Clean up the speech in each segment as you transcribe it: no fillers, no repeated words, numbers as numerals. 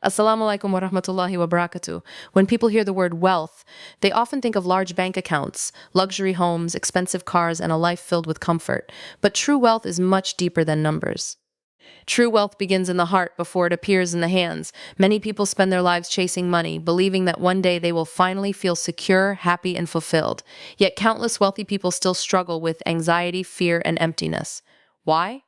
Assalamu alaikum wa rahmatullahi wa barakatuh. When people hear the word wealth, they often think of large bank accounts, luxury homes, expensive cars, and a life filled with comfort. But true wealth is much deeper than numbers. True wealth begins in the heart before it appears in the hands. Many people spend their lives chasing money, believing that one day they will finally feel secure, happy, and fulfilled. Yet countless wealthy people still struggle with anxiety, fear, and emptiness. Why?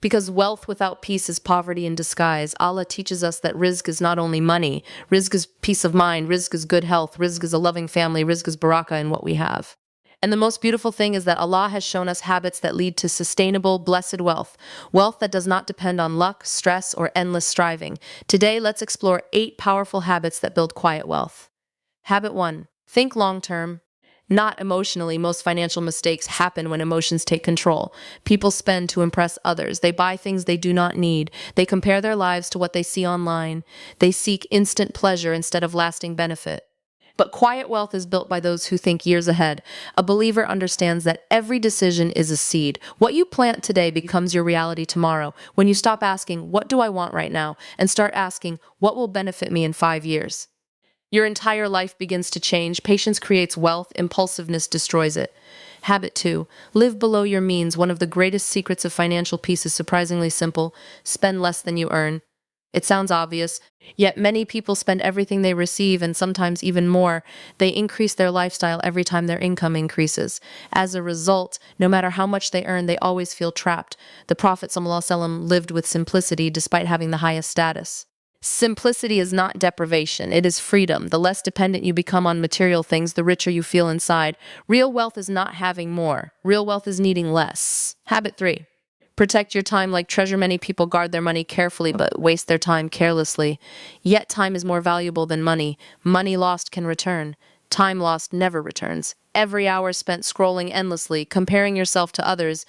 Because wealth without peace is poverty in disguise. Allah teaches us that rizq is not only money, rizq is peace of mind, rizq is good health, rizq is a loving family, rizq is barakah in what we have. And the most beautiful thing is that Allah has shown us habits that lead to sustainable, blessed wealth. Wealth that does not depend on luck, stress, or endless striving. Today, let's explore 8 powerful habits that build quiet wealth. Habit 1. Think long term. Not emotionally. Most financial mistakes happen when emotions take control. People spend to impress others. They buy things they do not need. They compare their lives to what they see online. They seek instant pleasure instead of lasting benefit. But quiet wealth is built by those who think years ahead. A believer understands that every decision is a seed. What you plant today becomes your reality tomorrow. When you stop asking, what do I want right now? And start asking, what will benefit me in 5 years? Your entire life begins to change. Patience creates wealth. Impulsiveness destroys it. Habit 2. Live below your means. One of the greatest secrets of financial peace is surprisingly simple. Spend less than you earn. It sounds obvious, yet many people spend everything they receive and sometimes even more. They increase their lifestyle every time their income increases. As a result, no matter how much they earn, they always feel trapped. The Prophet ﷺ lived with simplicity despite having the highest status. Simplicity is not deprivation, it is freedom. The less dependent you become on material things, the richer you feel inside. Real wealth is not having more. Real wealth is needing less. Habit 3. Protect your time like treasure. Many people guard their money carefully but waste their time carelessly. Yet time is more valuable than money. Money lost can return. Time lost never returns. Every hour spent scrolling endlessly, comparing yourself to others,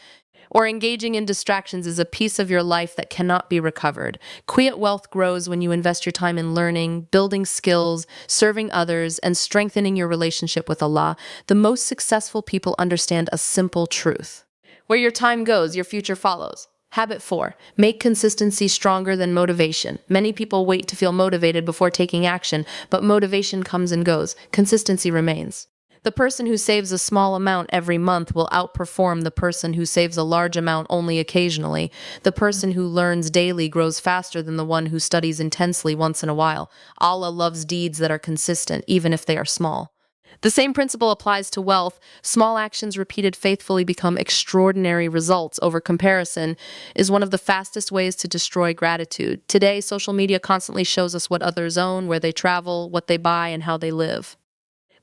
or engaging in distractions is a piece of your life that cannot be recovered. Quiet wealth grows when you invest your time in learning, building skills, serving others, and strengthening your relationship with Allah. The most successful people understand a simple truth. Where your time goes, your future follows. Habit 4. Make consistency stronger than motivation. Many people wait to feel motivated before taking action, but motivation comes and goes. Consistency remains. The person who saves a small amount every month will outperform the person who saves a large amount only occasionally. The person who learns daily grows faster than the one who studies intensely once in a while. Allah loves deeds that are consistent, even if they are small. The same principle applies to wealth. Small actions repeated faithfully become extraordinary results. Over comparison is one of the fastest ways to destroy gratitude. Today, social media constantly shows us what others own, where they travel, what they buy, and how they live.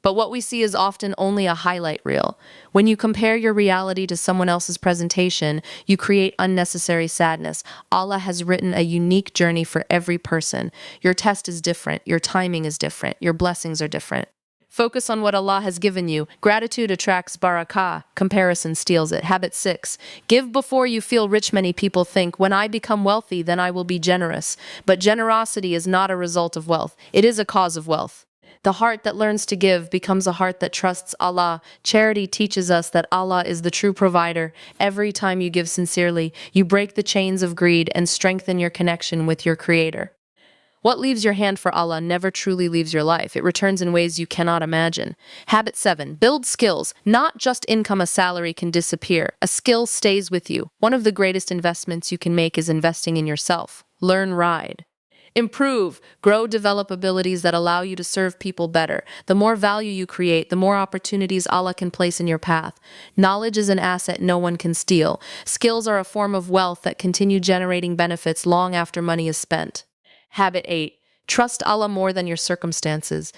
But what we see is often only a highlight reel. When you compare your reality to someone else's presentation, you create unnecessary sadness. Allah has written a unique journey for every person. Your test is different. Your timing is different. Your blessings are different. Focus on what Allah has given you. Gratitude attracts barakah. Comparison steals it. Habit 6. Give before you feel rich. Many people think, when I become wealthy, then I will be generous. But generosity is not a result of wealth. It is a cause of wealth. The heart that learns to give becomes a heart that trusts Allah. Charity teaches us that Allah is the true provider. Every time you give sincerely, you break the chains of greed and strengthen your connection with your Creator. What leaves your hand for Allah never truly leaves your life. It returns in ways you cannot imagine. Habit 7. Build skills. Not just income. A salary can disappear. A skill stays with you. One of the greatest investments you can make is investing in yourself. Learn, ride. Improve, grow, develop abilities that allow you to serve people better. The more value you create, the more opportunities Allah can place in your path. Knowledge is an asset no one can steal. Skills are a form of wealth that continue generating benefits long after money is spent. Habit 8. Trust Allah more than your circumstances.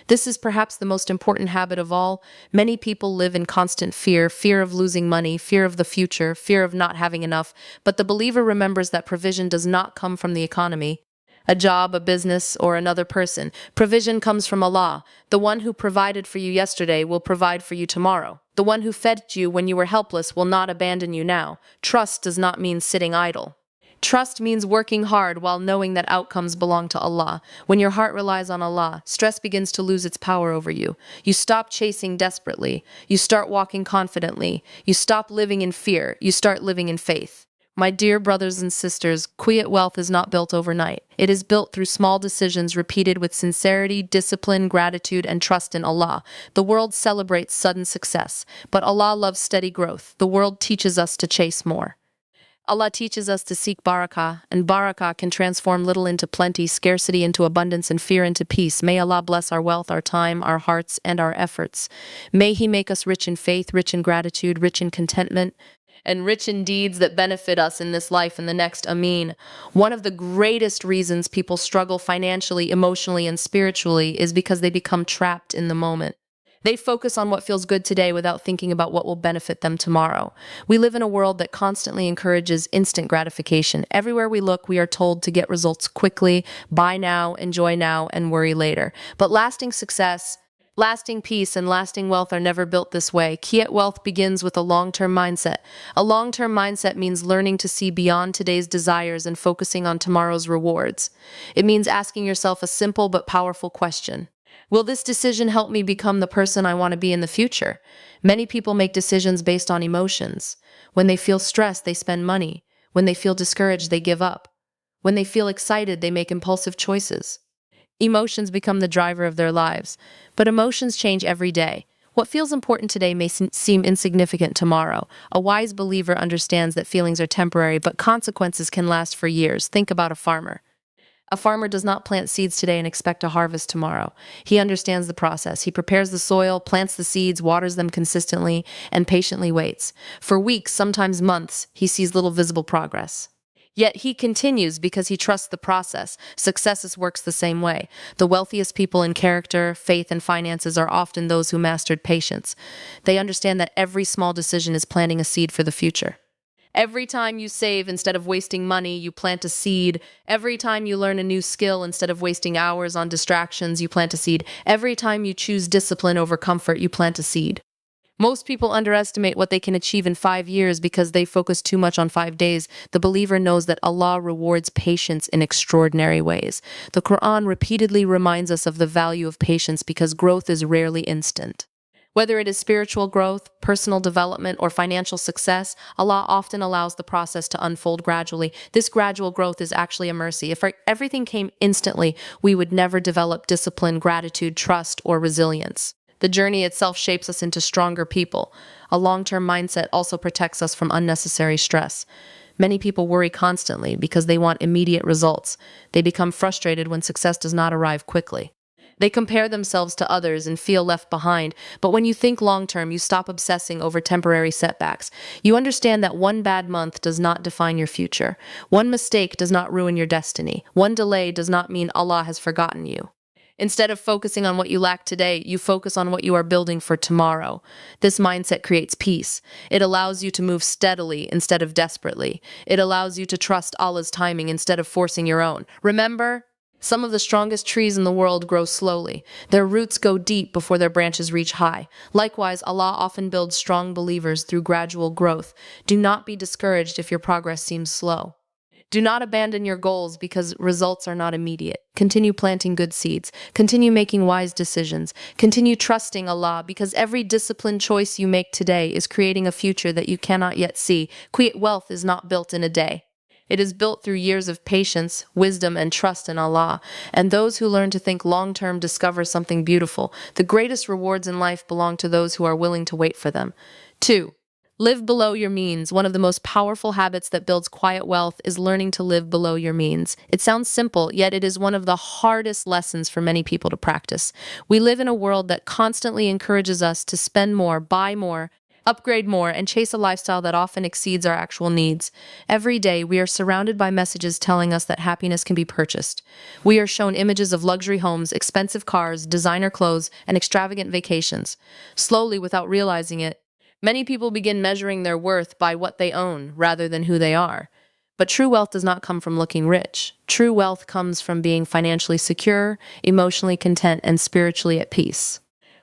This is perhaps the most important habit of all. Many people live in constant fear of losing money, fear of the future, fear of not having enough. But the believer remembers that provision does not come from the economy, a job, a business, or another person. Provision comes from Allah. The one who provided for you yesterday will provide for you tomorrow. The one who fed you when you were helpless will not abandon you now. Trust does not mean sitting idle. Trust means working hard while knowing that outcomes belong to Allah. When your heart relies on Allah, stress begins to lose its power over you. You stop chasing desperately. You start walking confidently. You stop living in fear. You start living in faith. My dear brothers and sisters, quiet wealth is not built overnight. It is built through small decisions repeated with sincerity, discipline, gratitude, and trust in Allah. The world celebrates sudden success, but Allah loves steady growth. The world teaches us to chase more. Allah teaches us to seek barakah, and barakah can transform little into plenty, scarcity into abundance, and fear into peace. May Allah bless our wealth, our time, our hearts, and our efforts. May He make us rich in faith, rich in gratitude, rich in contentment, and rich in deeds that benefit us in this life and the next. Ameen. One of the greatest reasons people struggle financially, emotionally, and spiritually is because they become trapped in the moment. They focus on what feels good today without thinking about what will benefit them tomorrow. We live in a world that constantly encourages instant gratification. Everywhere we look, we are told to get results quickly, buy now, enjoy now, and worry later. But lasting success, lasting peace, and lasting wealth are never built this way. Quiet wealth begins with a long-term mindset. A long-term mindset means learning to see beyond today's desires and focusing on tomorrow's rewards. It means asking yourself a simple but powerful question. Will this decision help me become the person I want to be in the future? Many people make decisions based on emotions. When they feel stressed, they spend money. When they feel discouraged, they give up. When they feel excited, they make impulsive choices. Emotions become the driver of their lives, but emotions change every day. What feels important today may seem insignificant tomorrow. A wise believer understands that feelings are temporary, but consequences can last for years. Think about a farmer. A farmer does not plant seeds today and expect a harvest tomorrow. He understands the process. He prepares the soil, plants the seeds, waters them consistently, and patiently waits. For weeks, sometimes months, he sees little visible progress. Yet he continues because he trusts the process. Success works the same way. The wealthiest people in character, faith, and finances are often those who mastered patience. They understand that every small decision is planting a seed for the future. Every time you save instead of wasting money, you plant a seed. Every time you learn a new skill instead of wasting hours on distractions, you plant a seed. Every time you choose discipline over comfort, you plant a seed. Most people underestimate what they can achieve in 5 years because they focus too much on 5 days. The believer knows that Allah rewards patience in extraordinary ways. The Quran repeatedly reminds us of the value of patience because growth is rarely instant. Whether it is spiritual growth, personal development, or financial success, Allah often allows the process to unfold gradually. This gradual growth is actually a mercy. If everything came instantly, we would never develop discipline, gratitude, trust, or resilience. The journey itself shapes us into stronger people. A long-term mindset also protects us from unnecessary stress. Many people worry constantly because they want immediate results. They become frustrated when success does not arrive quickly. They compare themselves to others and feel left behind, but when you think long-term, you stop obsessing over temporary setbacks. You understand that one bad month does not define your future. One mistake does not ruin your destiny. One delay does not mean Allah has forgotten you. Instead of focusing on what you lack today, you focus on what you are building for tomorrow. This mindset creates peace. It allows you to move steadily instead of desperately. It allows you to trust Allah's timing instead of forcing your own. Remember, some of the strongest trees in the world grow slowly. Their roots go deep before their branches reach high. Likewise, Allah often builds strong believers through gradual growth. Do not be discouraged if your progress seems slow. Do not abandon your goals because results are not immediate. Continue planting good seeds. Continue making wise decisions. Continue trusting Allah because every disciplined choice you make today is creating a future that you cannot yet see. Quiet wealth is not built in a day. It is built through years of patience, wisdom, and trust in Allah. And those who learn to think long-term discover something beautiful. The greatest rewards in life belong to those who are willing to wait for them. 2. Live below your means. One of the most powerful habits that builds quiet wealth is learning to live below your means. It sounds simple, yet it is one of the hardest lessons for many people to practice. We live in a world that constantly encourages us to spend more, buy more, upgrade more, and chase a lifestyle that often exceeds our actual needs. Every day, we are surrounded by messages telling us that happiness can be purchased. We are shown images of luxury homes, expensive cars, designer clothes, and extravagant vacations. Slowly, without realizing it, many people begin measuring their worth by what they own rather than who they are. But true wealth does not come from looking rich. True wealth comes from being financially secure, emotionally content, and spiritually at peace.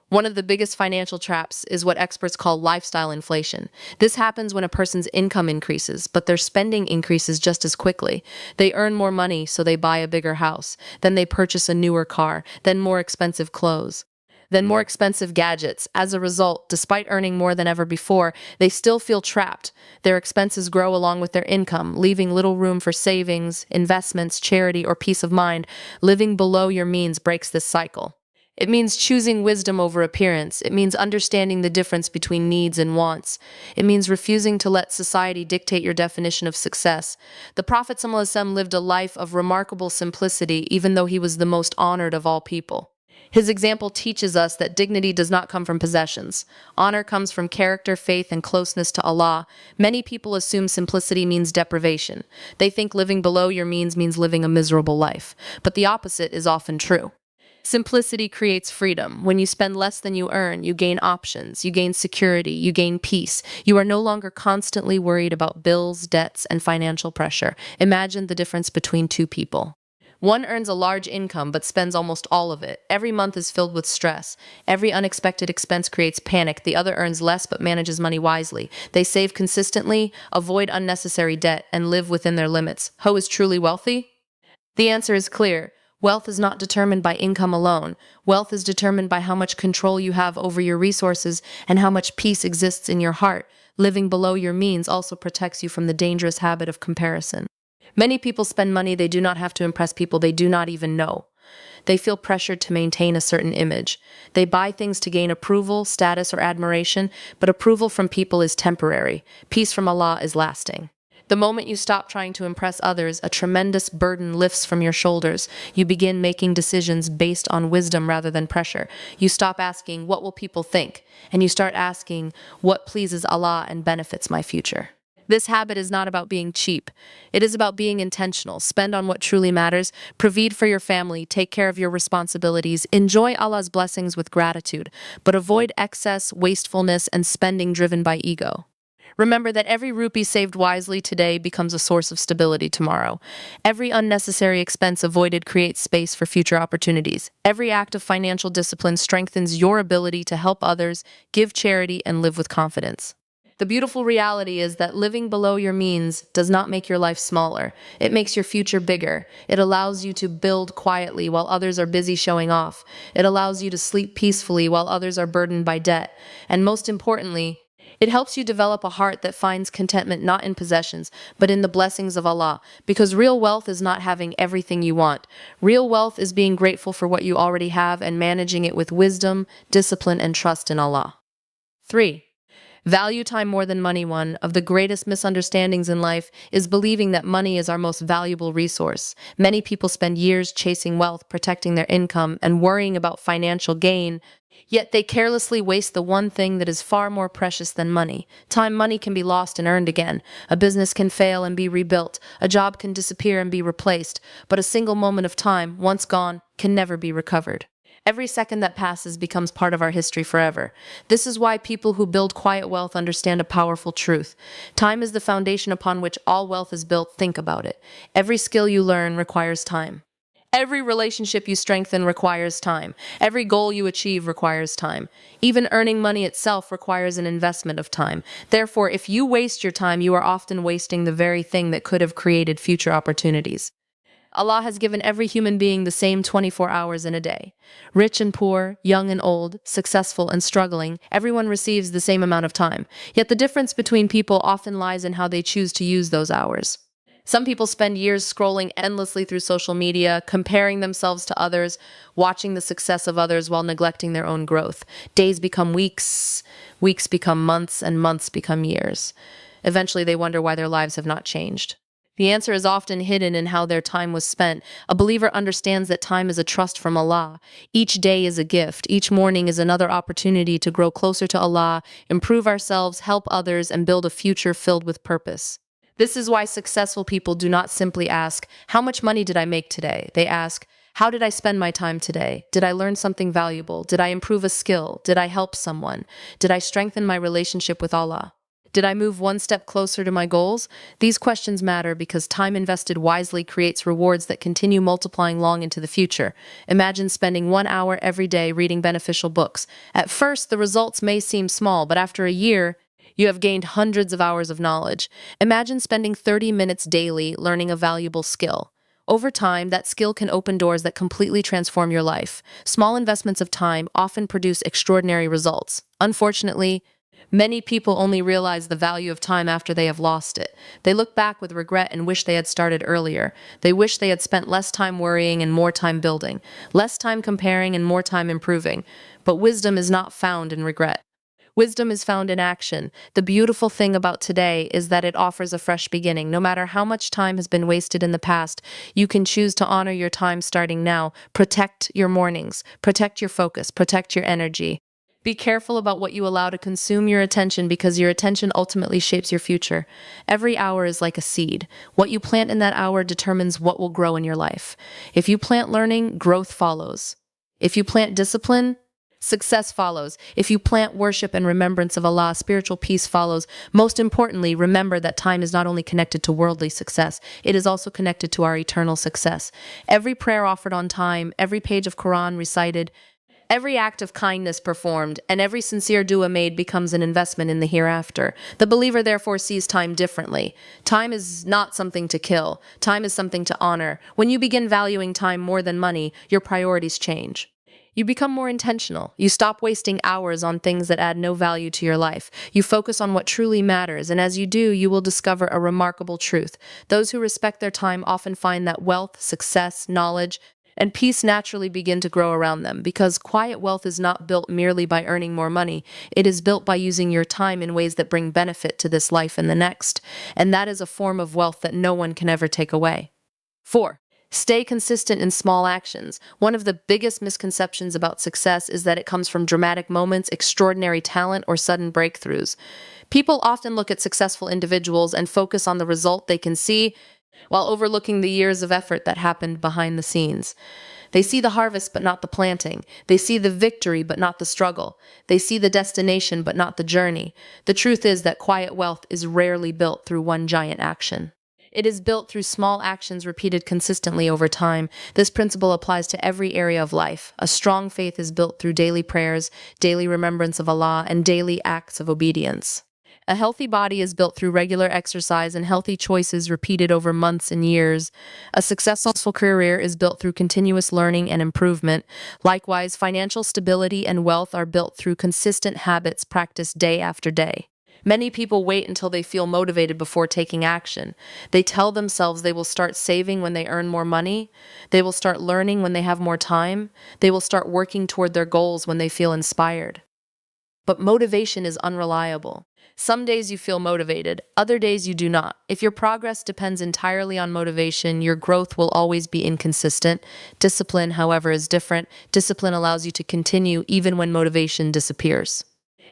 One of the biggest financial traps is what experts call lifestyle inflation. This happens when a person's income increases, but their spending increases just as quickly. They earn more money, so they buy a bigger house. Then they purchase a newer car, then more expensive clothes. then more expensive gadgets. As a result, despite earning more than ever before, they still feel trapped. Their expenses grow along with their income, leaving little room for savings, investments, charity, or peace of mind. Living below your means breaks this cycle. It means choosing wisdom over appearance. It means understanding the difference between needs and wants. It means refusing to let society dictate your definition of success. The Prophet ﷺ lived a life of remarkable simplicity, even though he was the most honored of all people. His example teaches us that dignity does not come from possessions. Honor comes from character, faith, and closeness to Allah. Many people assume simplicity means deprivation. They think living below your means living a miserable life. But the opposite is often true. Simplicity creates freedom. When you spend less than you earn, you gain options, you gain security, you gain peace. You are no longer constantly worried about bills, debts, and financial pressure. Imagine the difference between two people. One earns a large income but spends almost all of it. Every month is filled with stress. Every unexpected expense creates panic. The other earns less but manages money wisely. They save consistently, avoid unnecessary debt, and live within their limits. Who is truly wealthy? The answer is clear. Wealth is not determined by income alone. Wealth is determined by how much control you have over your resources and how much peace exists in your heart. Living below your means also protects you from the dangerous habit of comparison. Many people spend money they do not have to impress people they do not even know. They feel pressured to maintain a certain image. They buy things to gain approval, status, or admiration, but approval from people is temporary. Peace from Allah is lasting. The moment you stop trying to impress others, a tremendous burden lifts from your shoulders. You begin making decisions based on wisdom rather than pressure. You stop asking, "What will people think?" and you start asking, "What pleases Allah and benefits my future?" This habit is not about being cheap. It is about being intentional. Spend on what truly matters. Provide for your family. Take care of your responsibilities. Enjoy Allah's blessings with gratitude, but avoid excess, wastefulness, and spending driven by ego. Remember that every rupee saved wisely today becomes a source of stability tomorrow. Every unnecessary expense avoided creates space for future opportunities. Every act of financial discipline strengthens your ability to help others, give charity, and live with confidence. The beautiful reality is that living below your means does not make your life smaller. It makes your future bigger. It allows you to build quietly while others are busy showing off. It allows you to sleep peacefully while others are burdened by debt. And most importantly, it helps you develop a heart that finds contentment not in possessions, but in the blessings of Allah. Because real wealth is not having everything you want. Real wealth is being grateful for what you already have and managing it with wisdom, discipline, and trust in Allah. 3. Value time more than money. One of the greatest misunderstandings in life is believing that money is our most valuable resource. Many people spend years chasing wealth, protecting their income, and worrying about financial gain. Yet they carelessly waste the one thing that is far more precious than money. Time. Money can be lost and earned again. A business can fail and be rebuilt. A job can disappear and be replaced. But a single moment of time, once gone, can never be recovered. Every second that passes becomes part of our history forever. This is why people who build quiet wealth understand a powerful truth. Time is the foundation upon which all wealth is built. Think about it. Every skill you learn requires time. Every relationship you strengthen requires time. Every goal you achieve requires time. Even earning money itself requires an investment of time. Therefore, if you waste your time, you are often wasting the very thing that could have created future opportunities. Allah has given every human being the same 24 hours in a day. Rich and poor, young and old, successful and struggling, everyone receives the same amount of time. Yet the difference between people often lies in how they choose to use those hours. Some people spend years scrolling endlessly through social media, comparing themselves to others, watching the success of others while neglecting their own growth. Days become weeks, weeks become months, and months become years. Eventually, they wonder why their lives have not changed. The answer is often hidden in how their time was spent. A believer understands that time is a trust from Allah. Each day is a gift. Each morning is another opportunity to grow closer to Allah, improve ourselves, help others, and build a future filled with purpose. This is why successful people do not simply ask, "How much money did I make today?" They ask, "How did I spend my time today? Did I learn something valuable? Did I improve a skill? Did I help someone? Did I strengthen my relationship with Allah? Did I move one step closer to my goals?" These questions matter because time invested wisely creates rewards that continue multiplying long into the future. Imagine spending 1 hour every day reading beneficial books. At first, the results may seem small, but after a year, you have gained hundreds of hours of knowledge. Imagine spending 30 minutes daily learning a valuable skill. Over time, that skill can open doors that completely transform your life. Small investments of time often produce extraordinary results. Unfortunately, many people only realize the value of time after they have lost it. They look back with regret and wish they had started earlier. They wish they had spent less time worrying and more time building, less time comparing and more time improving. But wisdom is not found in regret. Wisdom is found in action. The beautiful thing about today is that it offers a fresh beginning. No matter how much time has been wasted in the past, you can choose to honor your time starting now. Protect your mornings, protect your focus, protect your energy. Be careful about what you allow to consume your attention because your attention ultimately shapes your future. Every hour is like a seed. What you plant in that hour determines what will grow in your life. If you plant learning, growth follows. If you plant discipline, success follows. If you plant worship and remembrance of Allah, spiritual peace follows. Most importantly, remember that time is not only connected to worldly success, it is also connected to our eternal success. Every prayer offered on time, every page of Quran recited, every act of kindness performed, and every sincere dua made becomes an investment in the hereafter. The believer therefore sees time differently. Time is not something to kill. Time is something to honor. When you begin valuing time more than money, your priorities change. You become more intentional. You stop wasting hours on things that add no value to your life. You focus on what truly matters, and as you do, you will discover a remarkable truth. Those who respect their time often find that wealth, success, knowledge, and peace naturally begin to grow around them because quiet wealth is not built merely by earning more money. It is built by using your time in ways that bring benefit to this life and the next, and that is a form of wealth that no one can ever take away. 4. Stay consistent in small actions. One of the biggest misconceptions about success is that it comes from dramatic moments, extraordinary talent, or sudden breakthroughs. People often look at successful individuals and focus on the result they can see, while overlooking the years of effort that happened behind the scenes. They see the harvest but not the planting. They see the victory but not the struggle. They see the destination but not the journey. The truth is that quiet wealth is rarely built through one giant action. It is built through small actions repeated consistently over time. This principle applies to every area of life. A strong faith is built through daily prayers, daily remembrance of Allah, and daily acts of obedience. A healthy body is built through regular exercise and healthy choices repeated over months and years. A successful career is built through continuous learning and improvement. Likewise, financial stability and wealth are built through consistent habits practiced day after day. Many people wait until they feel motivated before taking action. They tell themselves they will start saving when they earn more money. They will start learning when they have more time. They will start working toward their goals when they feel inspired. But motivation is unreliable. Some days you feel motivated, other days you do not. If your progress depends entirely on motivation, your growth will always be inconsistent. Discipline, however, is different. Discipline allows you to continue even when motivation disappears.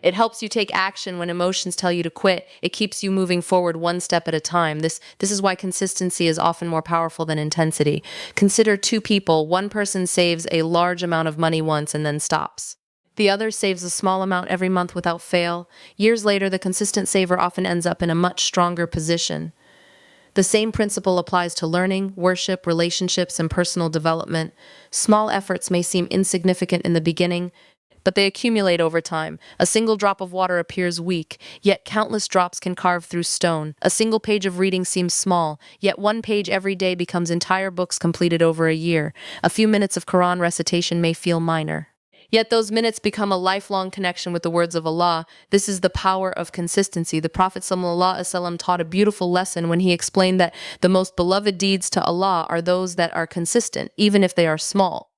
It helps you take action when emotions tell you to quit. It keeps you moving forward one step at a time. This is why consistency is often more powerful than intensity. Consider two people. One person saves a large amount of money once and then stops. The other saves a small amount every month without fail. Years later, the consistent saver often ends up in a much stronger position. The same principle applies to learning, worship, relationships, and personal development. Small efforts may seem insignificant in the beginning, but they accumulate over time. A single drop of water appears weak, yet countless drops can carve through stone. A single page of reading seems small, yet one page every day becomes entire books completed over a year. A few minutes of Quran recitation may feel minor, yet those minutes become a lifelong connection with the words of Allah. This is the power of consistency. The Prophet ﷺ taught a beautiful lesson when he explained that the most beloved deeds to Allah are those that are consistent, even if they are small.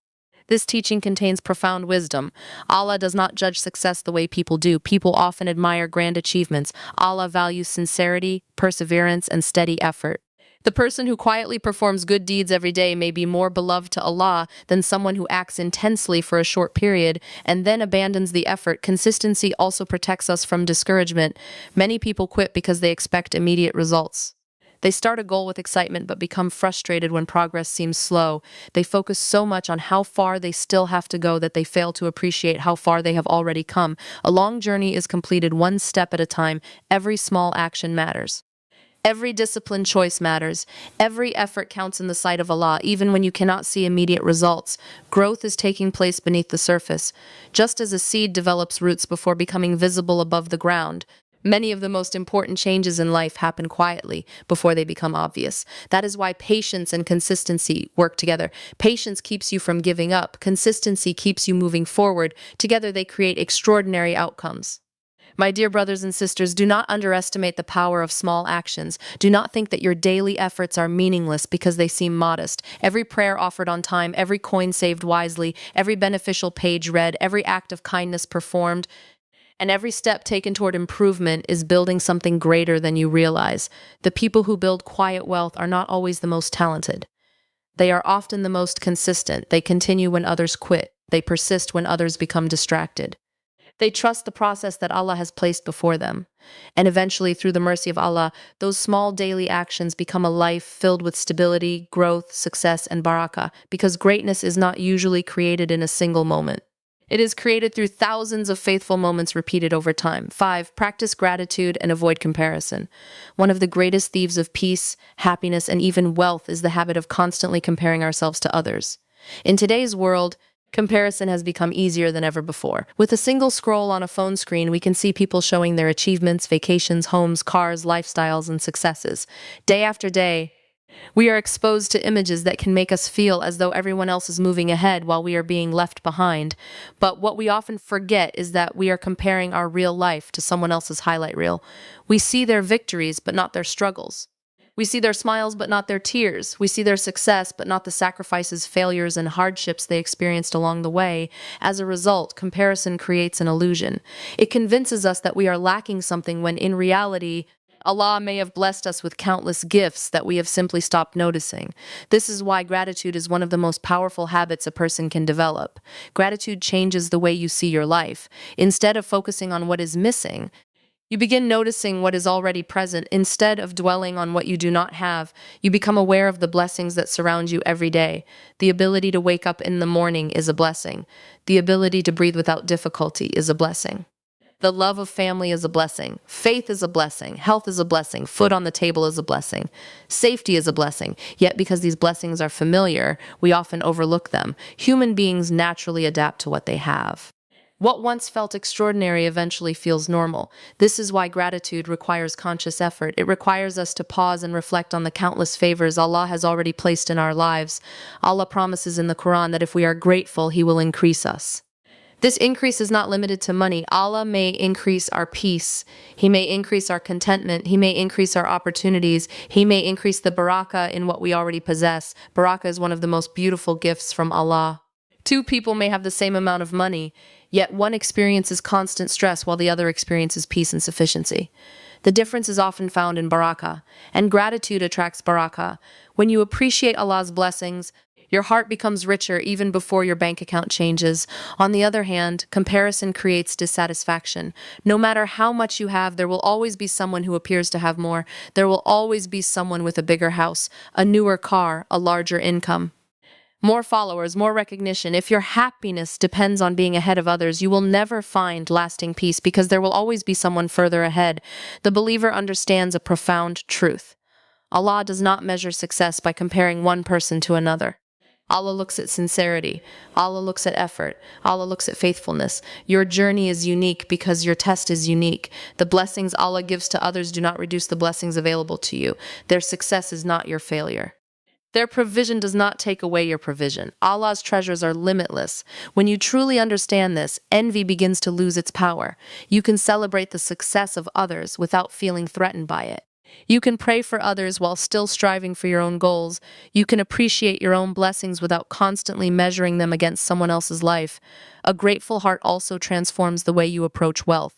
This teaching contains profound wisdom. Allah does not judge success the way people do. People often admire grand achievements. Allah values sincerity, perseverance, and steady effort. The person who quietly performs good deeds every day may be more beloved to Allah than someone who acts intensely for a short period and then abandons the effort. Consistency also protects us from discouragement. Many people quit because they expect immediate results. They start a goal with excitement but become frustrated when progress seems slow. They focus so much on how far they still have to go that they fail to appreciate how far they have already come. A long journey is completed one step at a time. Every small action matters. Every disciplined choice matters. Every effort counts in the sight of Allah, even when you cannot see immediate results. Growth is taking place beneath the surface. Just as a seed develops roots before becoming visible above the ground, Many of the most important changes in life happen quietly before they become obvious. That is why patience and consistency work together. Patience keeps you from giving up. Consistency keeps you moving forward. Together, they create extraordinary outcomes. My dear brothers and sisters, do not underestimate the power of small actions. Do not think that your daily efforts are meaningless because they seem modest. Every prayer offered on time, every coin saved wisely, every beneficial page read, every act of kindness performed, and every step taken toward improvement is building something greater than you realize. The people who build quiet wealth are not always the most talented. They are often the most consistent. They continue when others quit. They persist when others become distracted. They trust the process that Allah has placed before them. And eventually, through the mercy of Allah, those small daily actions become a life filled with stability, growth, success, and barakah, because greatness is not usually created in a single moment. It is created through thousands of faithful moments repeated over time. 5. Practice gratitude and avoid comparison. One of the greatest thieves of peace, happiness, and even wealth is the habit of constantly comparing ourselves to others. In today's world, comparison has become easier than ever before. With a single scroll on a phone screen, we can see people showing their achievements, vacations, homes, cars, lifestyles, and successes. Day after day, we are exposed to images that can make us feel as though everyone else is moving ahead while we are being left behind. But what we often forget is that we are comparing our real life to someone else's highlight reel. We see their victories, but not their struggles. We see their smiles, but not their tears. We see their success, but not the sacrifices, failures, and hardships they experienced along the way. As a result, comparison creates an illusion. It convinces us that we are lacking something when in reality, Allah may have blessed us with countless gifts that we have simply stopped noticing. This is why gratitude is one of the most powerful habits a person can develop. Gratitude changes the way you see your life. Instead of focusing on what is missing, you begin noticing what is already present. Instead of dwelling on what you do not have, you become aware of the blessings that surround you every day. The ability to wake up in the morning is a blessing. The ability to breathe without difficulty is a blessing. The love of family is a blessing. Faith is a blessing. Health is a blessing. Food on the table is a blessing. Safety is a blessing. Yet because these blessings are familiar, we often overlook them. Human beings naturally adapt to what they have. What once felt extraordinary eventually feels normal. This is why gratitude requires conscious effort. It requires us to pause and reflect on the countless favors Allah has already placed in our lives. Allah promises in the Quran that if we are grateful, He will increase us. This increase is not limited to money. Allah may increase our peace. He may increase our contentment. He may increase our opportunities. He may increase the barakah in what we already possess. Barakah is one of the most beautiful gifts from Allah. Two people may have the same amount of money, yet one experiences constant stress while the other experiences peace and sufficiency. The difference is often found in barakah, and gratitude attracts barakah. When you appreciate Allah's blessings, your heart becomes richer even before your bank account changes. On the other hand, comparison creates dissatisfaction. No matter how much you have, there will always be someone who appears to have more. There will always be someone with a bigger house, a newer car, a larger income. More followers, more recognition. If your happiness depends on being ahead of others, you will never find lasting peace because there will always be someone further ahead. The believer understands a profound truth. Allah does not measure success by comparing one person to another. Allah looks at sincerity. Allah looks at effort. Allah looks at faithfulness. Your journey is unique because your test is unique. The blessings Allah gives to others do not reduce the blessings available to you. Their success is not your failure. Their provision does not take away your provision. Allah's treasures are limitless. When you truly understand this, envy begins to lose its power. You can celebrate the success of others without feeling threatened by it. You can pray for others while still striving for your own goals. You can appreciate your own blessings without constantly measuring them against someone else's life. A grateful heart also transforms the way you approach wealth.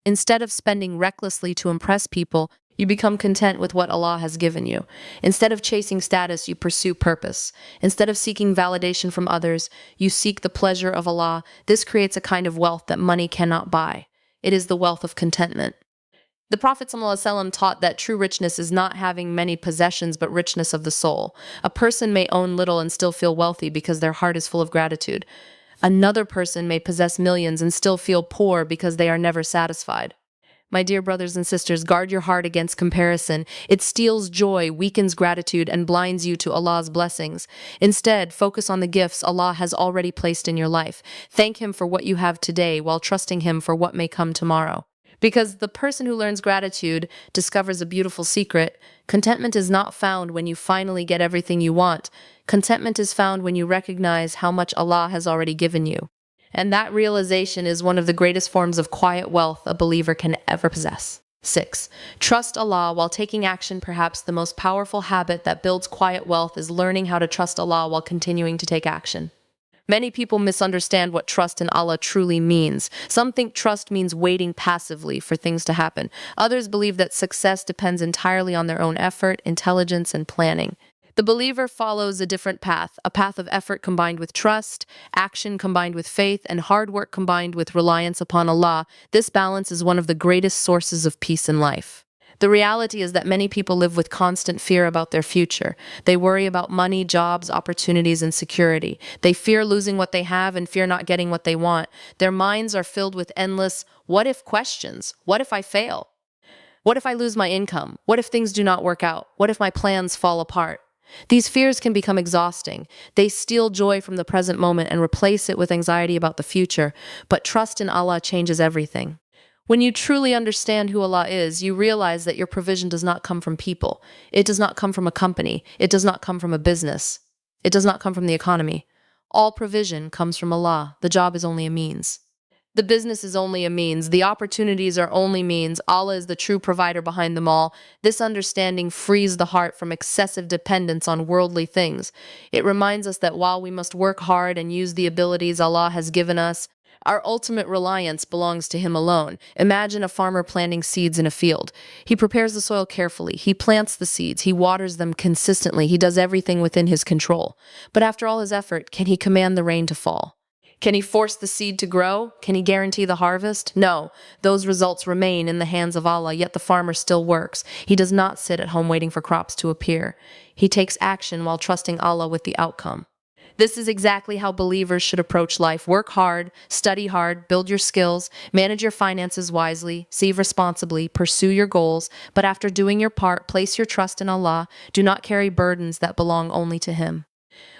Instead of spending recklessly to impress people, you become content with what Allah has given you. Instead of chasing status, you pursue purpose. Instead of seeking validation from others, you seek the pleasure of Allah. This creates a kind of wealth that money cannot buy. It is the wealth of contentment. The Prophet ﷺ taught that true richness is not having many possessions but richness of the soul. A person may own little and still feel wealthy because their heart is full of gratitude. Another person may possess millions and still feel poor because they are never satisfied. My dear brothers and sisters, guard your heart against comparison. It steals joy, weakens gratitude, and blinds you to Allah's blessings. Instead, focus on the gifts Allah has already placed in your life. Thank Him for what you have today while trusting Him for what may come tomorrow. Because the person who learns gratitude discovers a beautiful secret. Contentment is not found when you finally get everything you want. Contentment is found when you recognize how much Allah has already given you. And that realization is one of the greatest forms of quiet wealth a believer can ever possess. 6. Trust Allah while taking action. Perhaps the most powerful habit that builds quiet wealth is learning how to trust Allah while continuing to take action. Many people misunderstand what trust in Allah truly means. Some think trust means waiting passively for things to happen. Others believe that success depends entirely on their own effort, intelligence, and planning. The believer follows a different path, a path of effort combined with trust, action combined with faith, and hard work combined with reliance upon Allah. This balance is one of the greatest sources of peace in life. The reality is that many people live with constant fear about their future. They worry about money, jobs, opportunities, and security. They fear losing what they have and fear not getting what they want. Their minds are filled with endless what if questions. What if I fail? What if I lose my income? What if things do not work out? What if my plans fall apart? These fears can become exhausting. They steal joy from the present moment and replace it with anxiety about the future. But trust in Allah changes everything. When you truly understand who Allah is, you realize that your provision does not come from people. It does not come from a company. It does not come from a business. It does not come from the economy. All provision comes from Allah. The job is only a means. The business is only a means. The opportunities are only means. Allah is the true provider behind them all. This understanding frees the heart from excessive dependence on worldly things. It reminds us that while we must work hard and use the abilities Allah has given us, our ultimate reliance belongs to Him alone. Imagine a farmer planting seeds in a field. He prepares the soil carefully. He plants the seeds. He waters them consistently. He does everything within his control. But after all his effort, can he command the rain to fall? Can he force the seed to grow? Can he guarantee the harvest? No. Those results remain in the hands of Allah, yet the farmer still works. He does not sit at home waiting for crops to appear. He takes action while trusting Allah with the outcome. This is exactly how believers should approach life. Work hard, study hard, build your skills, manage your finances wisely, save responsibly, pursue your goals, but after doing your part, place your trust in Allah. Do not carry burdens that belong only to Him.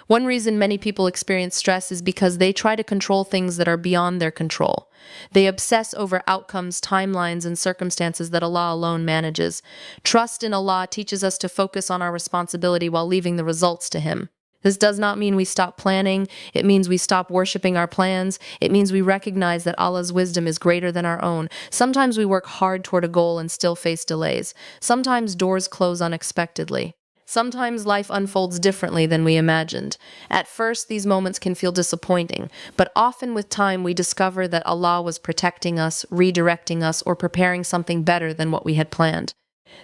One reason many people experience stress is because they try to control things that are beyond their control. They obsess over outcomes, timelines, and circumstances that Allah alone manages. Trust in Allah teaches us to focus on our responsibility while leaving the results to Him. This does not mean we stop planning. It means we stop worshiping our plans. It means we recognize that Allah's wisdom is greater than our own. Sometimes we work hard toward a goal and still face delays. Sometimes doors close unexpectedly. Sometimes life unfolds differently than we imagined. At first, these moments can feel disappointing, but often with time we discover that Allah was protecting us, redirecting us, or preparing something better than what we had planned.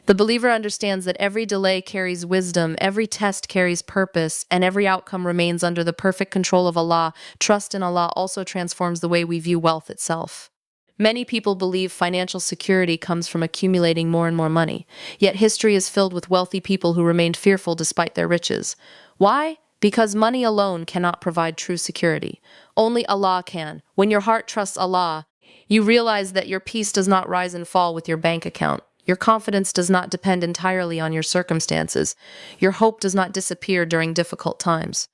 The believer understands that every delay carries wisdom, every test carries purpose, and every outcome remains under the perfect control of Allah. Trust in Allah also transforms the way we view wealth itself. Many people believe financial security comes from accumulating more and more money, yet history is filled with wealthy people who remained fearful despite their riches. Why? Because money alone cannot provide true security. Only Allah can. When your heart trusts Allah, you realize that your peace does not rise and fall with your bank account. Your confidence does not depend entirely on your circumstances. Your hope does not disappear during difficult times.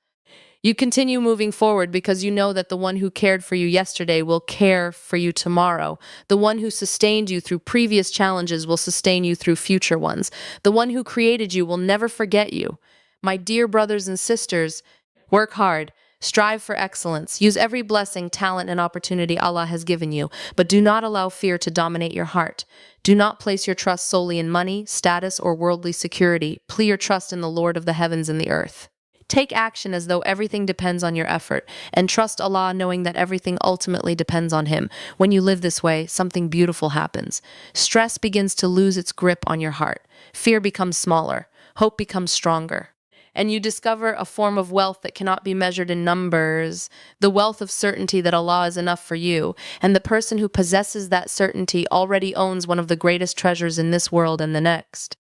You continue moving forward because you know that the one who cared for you yesterday will care for you tomorrow. The one who sustained you through previous challenges will sustain you through future ones. The one who created you will never forget you. My dear brothers and sisters, work hard. Strive for excellence. Use every blessing, talent, and opportunity Allah has given you, but do not allow fear to dominate your heart. Do not place your trust solely in money, status, or worldly security. Put your trust in the Lord of the heavens and the earth. Take action as though everything depends on your effort, and trust Allah knowing that everything ultimately depends on Him. When you live this way, something beautiful happens. Stress begins to lose its grip on your heart. Fear becomes smaller. Hope becomes stronger. And you discover a form of wealth that cannot be measured in numbers, the wealth of certainty that Allah is enough for you. And the person who possesses that certainty already owns one of the greatest treasures in this world and the next.